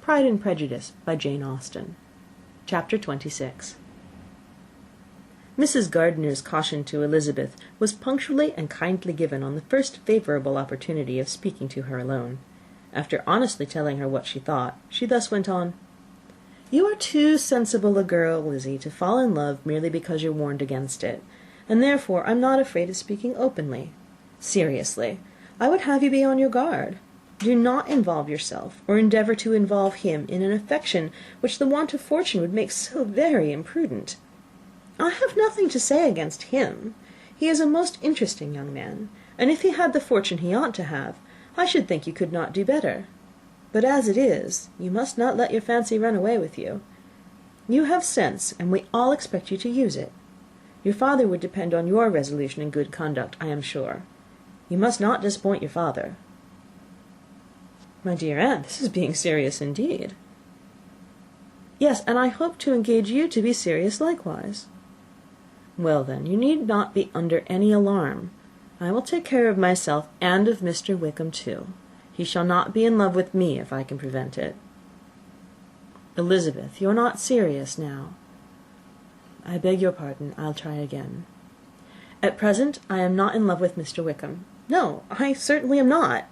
Pride and Prejudice by Jane Austen. Chapter 26. Mrs. Gardiner's caution to Elizabeth was punctually and kindly given on the first favourable opportunity of speaking to her alone. After honestly telling her what she thought, she thus went on: "You are too sensible a girl, Lizzie, to fall in love merely because you're warned against it, and therefore I'm not afraid of speaking openly. Seriously, I would have you be on your guard. Do not involve yourself, or endeavour to involve him, in an affection which the want of fortune would make so very imprudent. I have nothing to say against him. He is a most interesting young man, and if he had the fortune he ought to have, I should think you could not do better. But as it is, you must not let your fancy run away with you. You have sense, and we all expect you to use it. Your father would depend on your resolution and good conduct, I am sure. You must not disappoint your father." "My dear aunt, this is being serious indeed." "Yes, and I hope to engage you to be serious likewise." "Well, then, you need not be under any alarm. I will take care of myself, and of Mr. Wickham too. He shall not be in love with me if I can prevent it." "Elizabeth, you are not serious now." "I beg your pardon. I'll try again. At present I am not in love with Mr. Wickham. No, I certainly am not.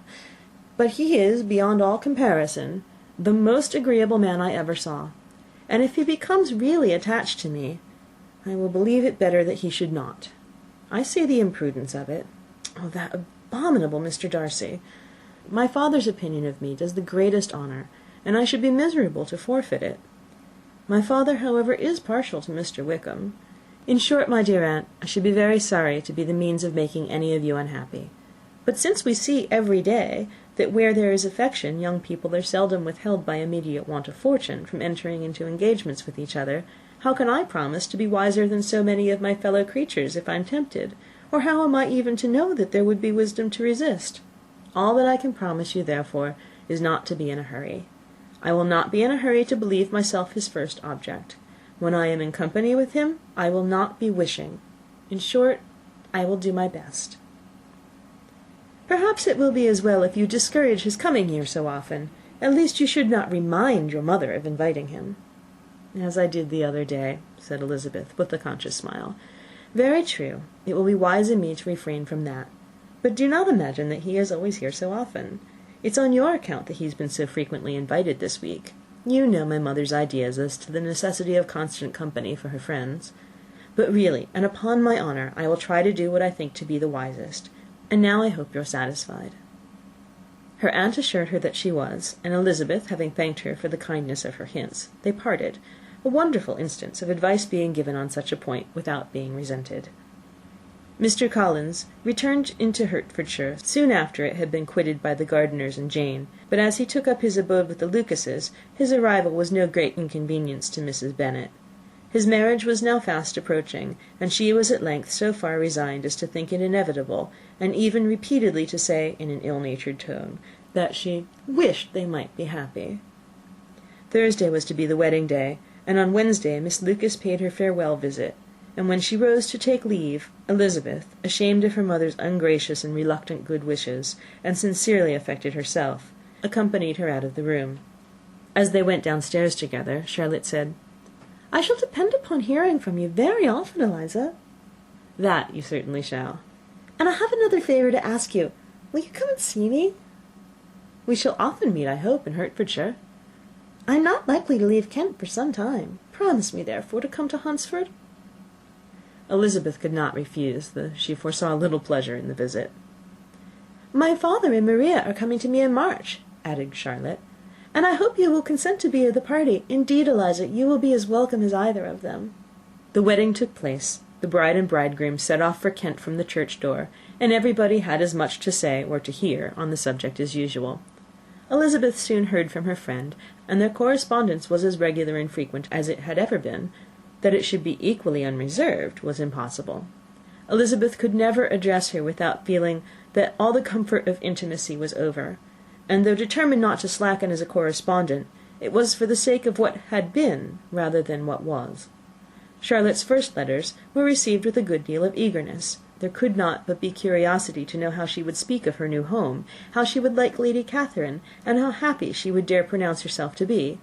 But he is, beyond all comparison, the most agreeable man I ever saw, and if he becomes really attached to me, I will believe it better that he should not. I see the imprudence of it. Oh, that abominable Mr. Darcy! My father's opinion of me does the greatest honour, and I should be miserable to forfeit it. My father, however, is partial to Mr. Wickham. In short, my dear aunt, I should be very sorry to be the means of making any of you unhappy. But since we see every day that where there is affection, young people are seldom withheld by immediate want of fortune from entering into engagements with each other, how can I promise to be wiser than so many of my fellow creatures if I am tempted, or how am I even to know that there would be wisdom to resist? All that I can promise you, therefore, is not to be in a hurry. I will not be in a hurry to believe myself his first object. When I am in company with him, I will not be wishing. In short, I will do my best. Perhaps it will be as well if you discourage his coming here so often. At least you should not remind your mother of inviting him." "As I did the other day," said Elizabeth, with a conscious smile. "Very true. It will be wise in me to refrain from that. But do not imagine that he is always here so often. It's on your account that he has been so frequently invited this week. You know my mother's ideas as to the necessity of constant company for her friends. But really, and upon my honour, I will try to do what I think to be the wisest. And now I hope you are satisfied." Her aunt assured her that she was, and Elizabeth, having thanked her for the kindness of her hints, they parted, a wonderful instance of advice being given on such a point without being resented. Mr. Collins returned into Hertfordshire soon after it had been quitted by the Gardiners and Jane, but as he took up his abode with the Lucases, his arrival was no great inconvenience to Mrs. Bennet. His marriage was now fast approaching, and she was at length so far resigned as to think it inevitable, and even repeatedly to say, in an ill-natured tone, that she wished they might be happy. Thursday was to be the wedding day, and on Wednesday Miss Lucas paid her farewell visit, and when she rose to take leave, Elizabeth, ashamed of her mother's ungracious and reluctant good wishes, and sincerely affected herself, accompanied her out of the room. As they went downstairs together, Charlotte said, "I shall depend upon hearing from you very often, Eliza." "That you certainly shall." "And I have another favour to ask you. Will you come and see me?" "We shall often meet, I hope, in Hertfordshire." "I am not likely to leave Kent for some time. Promise me, therefore, to come to Hunsford." Elizabeth could not refuse, though she foresaw little pleasure in the visit. "My father and Maria are coming to me in March," added Charlotte, "and I hope you will consent to be of the party. Indeed, Eliza, you will be as welcome as either of them." The wedding took place. The bride and bridegroom set off for Kent from the church door, and everybody had as much to say or to hear on the subject as usual. Elizabeth soon heard from her friend, and their correspondence was as regular and frequent as it had ever been. That it should be equally unreserved was impossible. Elizabeth could never address her without feeling that all the comfort of intimacy was over, and though determined not to slacken as a correspondent, it was for the sake of what had been rather than what was. Charlotte's first letters were received with a good deal of eagerness, There could not but be curiosity to know how she would speak of her new home, how she would like Lady Catherine, and how happy she would dare pronounce herself to be,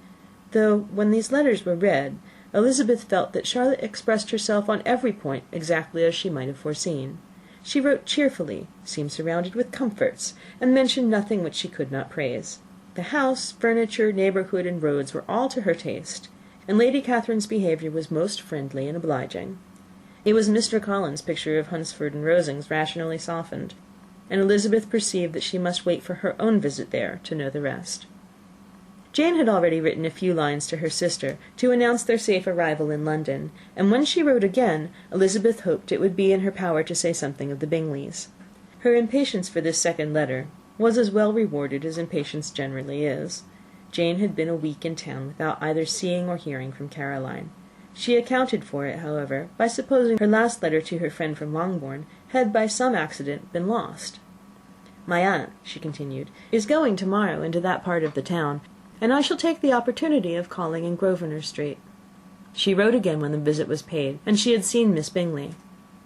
though, when these letters were read, Elizabeth felt that Charlotte expressed herself on every point exactly as she might have foreseen. She wrote cheerfully, seemed surrounded with comforts, and mentioned nothing which she could not praise. The house, furniture, neighbourhood, and roads were all to her taste, and Lady Catherine's behaviour was most friendly and obliging. It was Mr. Collins's picture of Hunsford and Rosings rationally softened, and Elizabeth perceived that she must wait for her own visit there to know the rest. Jane had already written a few lines to her sister to announce their safe arrival in London, and when she wrote again, Elizabeth hoped it would be in her power to say something of the Bingleys. Her impatience for this second letter was as well rewarded as impatience generally is. Jane had been a week in town without either seeing or hearing from Caroline. She accounted for it, however, by supposing her last letter to her friend from Longbourn had by some accident been lost. "My aunt," she continued, "is going to-morrow into that part of the town, and I shall take the opportunity of calling in Grosvenor Street." She wrote again when the visit was paid, and she had seen Miss Bingley.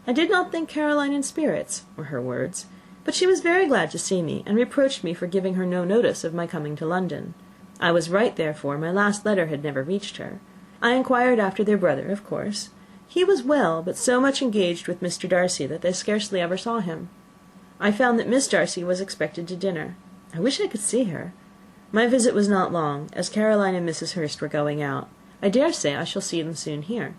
"I did not think Caroline in spirits," were her words, "but she was very glad to see me, and reproached me for giving her no notice of my coming to London. I was right, therefore. My last letter had never reached her. I inquired after their brother, of course. He was well, but so much engaged with Mr. Darcy that they scarcely ever saw him. I found that Miss Darcy was expected to dinner. I wish I could see her. My visit was not long, as Caroline and Mrs. Hurst were going out. I dare say I shall see them soon here."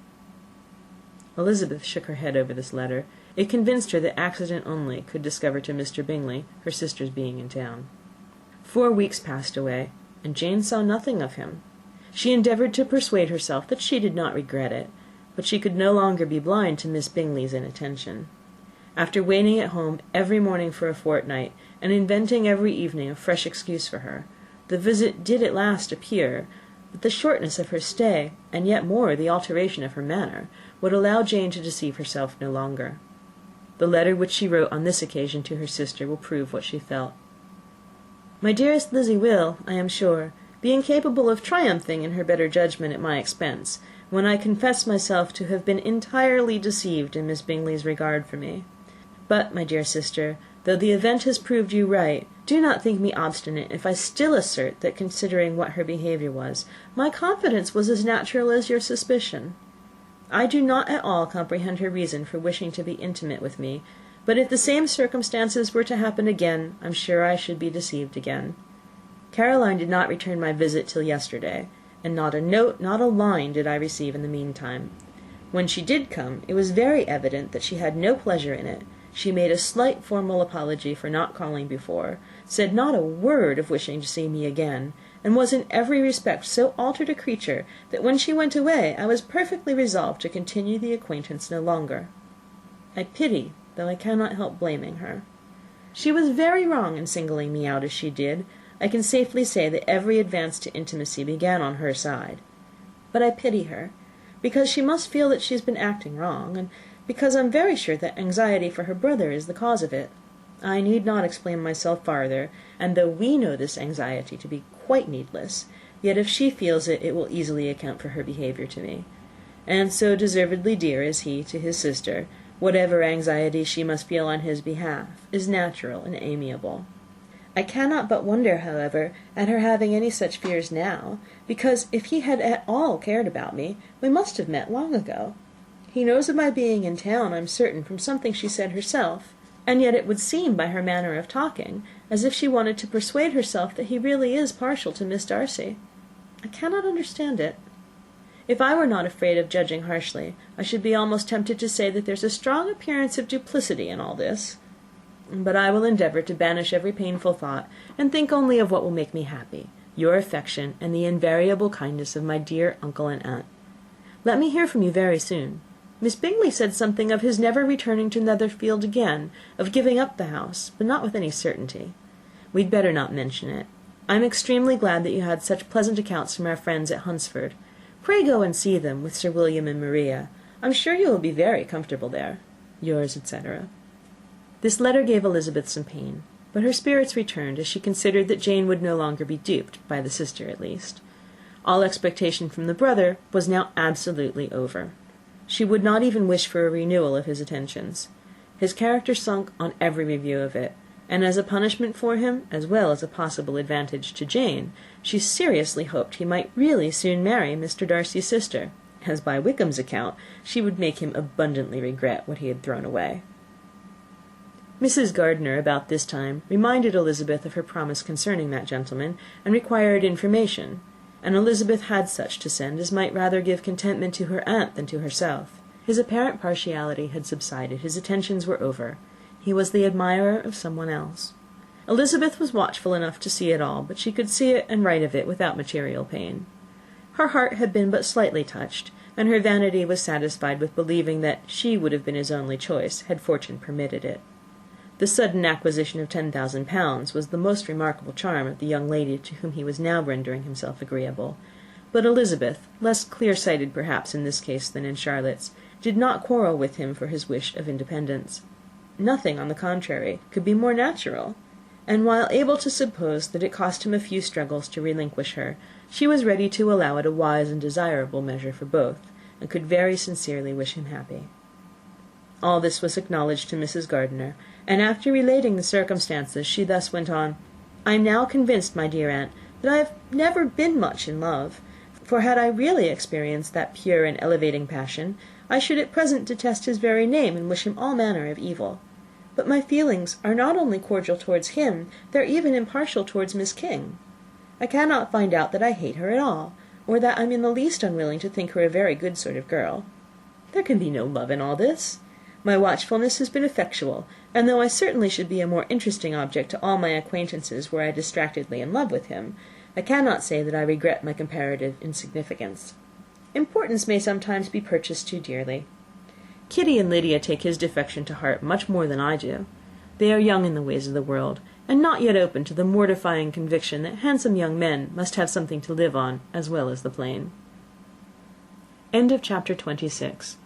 Elizabeth shook her head over this letter. It convinced her that accident only could discover to Mr. Bingley her sister's being in town. 4 weeks passed away, and Jane saw nothing of him. She endeavoured to persuade herself that she did not regret it, but she could no longer be blind to Miss Bingley's inattention. After waiting at home every morning for a fortnight, and inventing every evening a fresh excuse for her, the visit did at last appear, but the shortness of her stay, and yet more the alteration of her manner, would allow Jane to deceive herself no longer. The letter which she wrote on this occasion to her sister will prove what she felt. "My dearest Lizzie will, I am sure, be incapable of triumphing in her better judgment at my expense, when I confess myself to have been entirely deceived in Miss Bingley's regard for me. But, my dear sister, though the event has proved you right, do not think me obstinate if I still assert that, considering what her behaviour was, my confidence was as natural as your suspicion. I do not at all comprehend her reason for wishing to be intimate with me, but if the same circumstances were to happen again, I am sure I should be deceived again. Caroline did not return my visit till yesterday, and not a note, not a line did I receive in the meantime. When she did come, it was very evident that she had no pleasure in it. She made a slight formal apology for not calling before, said not a word of wishing to see me again, and was in every respect so altered a creature that when she went away I was perfectly resolved to continue the acquaintance no longer. I pity, though I cannot help blaming her. She was very wrong in singling me out as she did. I can safely say that every advance to intimacy began on her side. But I pity her, because she must feel that she has been acting wrong, and because I am very sure that anxiety for her brother is the cause of it. I need not explain myself farther, and though we know this anxiety to be quite needless, yet if she feels it, it will easily account for her behaviour to me. And so deservedly dear is he to his sister, whatever anxiety she must feel on his behalf is natural and amiable. I cannot but wonder, however, at her having any such fears now, because if he had at all cared about me, we must have met long ago. He knows of my being in town, I'm certain, from something she said herself, and yet it would seem by her manner of talking as if she wanted to persuade herself that he really is partial to Miss Darcy. I cannot understand it. If I were not afraid of judging harshly, I should be almost tempted to say that there's a strong appearance of duplicity in all this. But I will endeavour to banish every painful thought, and think only of what will make me happy, your affection, and the invariable kindness of my dear uncle and aunt. Let me hear from you very soon. Miss Bingley said something of his never returning to Netherfield again, of giving up the house, but not with any certainty. We'd better not mention it. I am extremely glad that you had such pleasant accounts from our friends at Hunsford. Pray go and see them, with Sir William and Maria. I'm sure you will be very comfortable there. Yours, etc. This letter gave Elizabeth some pain, but her spirits returned as she considered that Jane would no longer be duped, by the sister at least. All expectation from the brother was now absolutely over. She would not even wish for a renewal of his attentions. His character sunk on every review of it, and as a punishment for him, as well as a possible advantage to Jane, she seriously hoped he might really soon marry Mr. Darcy's sister, as by Wickham's account she would make him abundantly regret what he had thrown away. Mrs. Gardiner, about this time, reminded Elizabeth of her promise concerning that gentleman, and required information, and Elizabeth had such to send as might rather give contentment to her aunt than to herself. His apparent partiality had subsided, his attentions were over. He was the admirer of some one else. Elizabeth was watchful enough to see it all, but she could see it and write of it without material pain. Her heart had been but slightly touched, and her vanity was satisfied with believing that she would have been his only choice, had fortune permitted it. The sudden acquisition of £10,000 was the most remarkable charm of the young lady to whom he was now rendering himself agreeable. But Elizabeth, less clear-sighted perhaps in this case than in Charlotte's, did not quarrel with him for his wish of independence. Nothing, on the contrary, could be more natural, and while able to suppose that it cost him a few struggles to relinquish her, she was ready to allow it a wise and desirable measure for both, and could very sincerely wish him happy. All this was acknowledged to Mrs. Gardiner, and after relating the circumstances, she thus went on: "I am now convinced, my dear aunt, that I have never been much in love, for had I really experienced that pure and elevating passion, I should at present detest his very name, and wish him all manner of evil. But my feelings are not only cordial towards him, they are even impartial towards Miss King. I cannot find out that I hate her at all, or that I am in the least unwilling to think her a very good sort of girl. There can be no love in all this. My watchfulness has been effectual, and though I certainly should be a more interesting object to all my acquaintances were I distractedly in love with him, I cannot say that I regret my comparative insignificance. Importance may sometimes be purchased too dearly. Kitty and Lydia take his defection to heart much more than I do. They are young in the ways of the world, and not yet open to the mortifying conviction that handsome young men must have something to live on as well as the plain." Chapter 26.